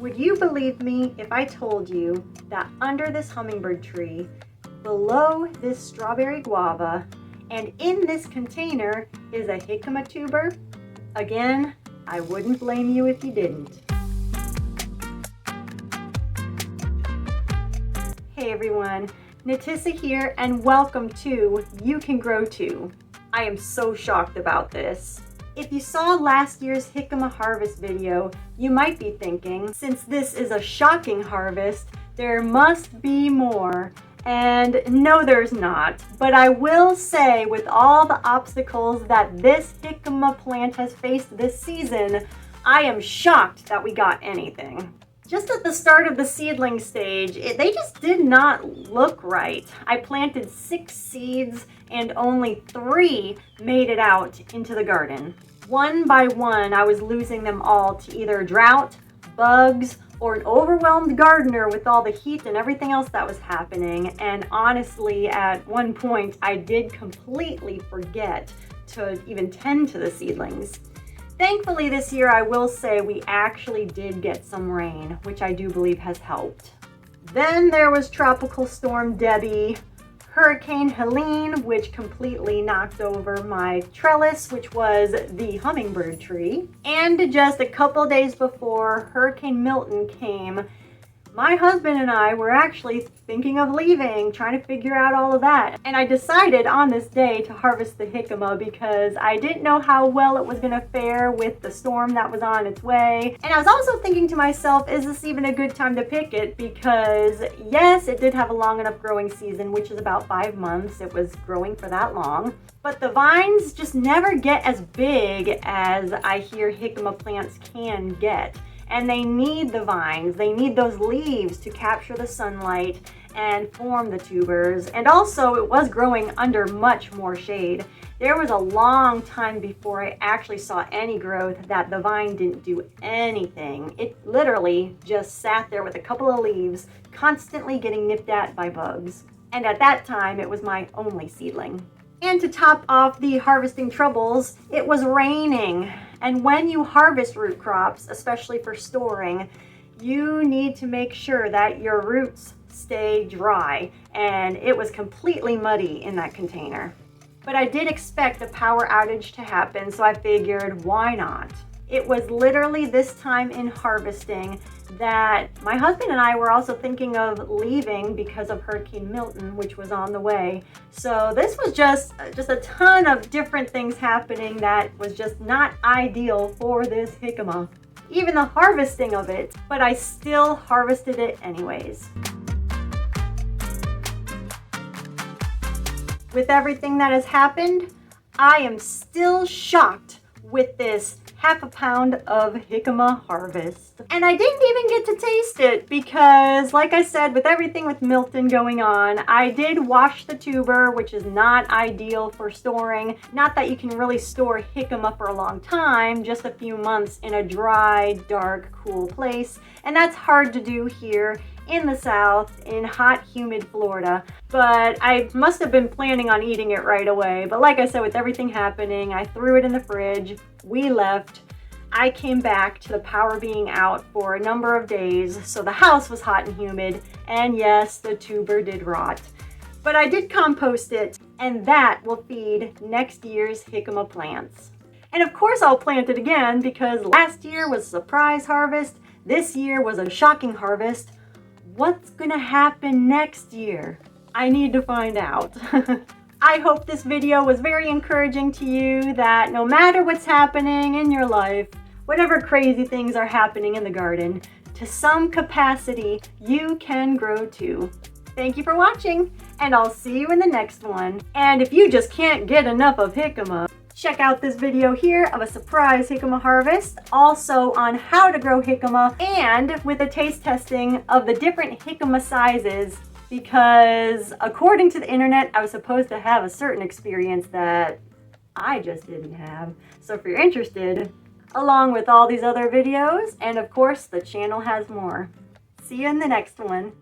Would you believe me if I told you that under this hummingbird tree, below this strawberry guava, and in this container is a jicama tuber? Again, I wouldn't blame you if you didn't. Hey everyone, Natissa here and welcome to You Can Grow Too. I am so shocked about this. If you saw last year's jicama harvest video, you might be thinking, since this is a shocking harvest, there must be more. And no, there's not. But I will say, with all the obstacles that this jicama plant has faced this season, I am shocked that we got anything. Just at the start of the seedling stage, they just did not look right. I planted 6 seeds and only 3 made it out into the garden. One by one, I was losing them all to either drought, bugs, or an overwhelmed gardener with all the heat and everything else that was happening. And honestly, at one point, I did completely forget to even tend to the seedlings. Thankfully this year, I will say we actually did get some rain, which I do believe has helped. Then there was Tropical Storm Debbie, Hurricane Helen, which completely knocked over my trellis, which was the hummingbird tree. And just a couple days before Hurricane Milton came, my husband and I were actually thinking of leaving, trying to figure out all of that. And I decided on this day to harvest the jicama because I didn't know how well it was going to fare with the storm that was on its way. And I was also thinking to myself, is this even a good time to pick it? Because yes, it did have a long enough growing season, which is about 5 months. It was growing for that long. But the vines just never get as big as I hear jicama plants can get. And they need the vines, they need those leaves to capture the sunlight and form the tubers. And also it was growing under much more shade. There was a long time before I actually saw any growth that the vine didn't do anything. It literally just sat there with a couple of leaves, constantly getting nipped at by bugs. And at that time, it was my only seedling. And to top off the harvesting troubles, it was raining. And when you harvest root crops, especially for storing, you need to make sure that your roots stay dry. And it was completely muddy in that container. But I did expect a power outage to happen, so I figured, why not? It was literally this time in harvesting that my husband and I were also thinking of leaving because of Hurricane Milton, which was on the way. So this was just a ton of different things happening that was just not ideal for this jicama. Even the harvesting of it, but I still harvested it anyways. With everything that has happened, I am still shocked with this half a pound of jicama harvest. And I didn't even get to taste it because, like I said, with everything with Milton going on, I did wash the tuber, which is not ideal for storing. Not that you can really store jicama for a long time, just a few months in a dry, dark, cool place. And that's hard to do here in the South, in hot, humid Florida. But I must have been planning on eating it right away. But like I said, with everything happening, I threw it in the fridge. We left. I came back to the power being out for a number of days, so the house was hot and humid. And yes, the tuber did rot. But I did compost it, and that will feed next year's jicama plants. And of course I'll plant it again because last year was a surprise harvest. This year was a shocking harvest. What's gonna happen next year? I need to find out. I hope this video was very encouraging to you, that no matter what's happening in your life, whatever crazy things are happening in the garden, to some capacity, you can grow too. Thank you for watching, and I'll see you in the next one. And if you just can't get enough of jicama, check out this video here of a surprise jicama harvest, also on how to grow jicama, and with a taste testing of the different jicama sizes, because according to the internet, I was supposed to have a certain experience that I just didn't have. So if you're interested, along with all these other videos, and of course the channel has more. See you in the next one.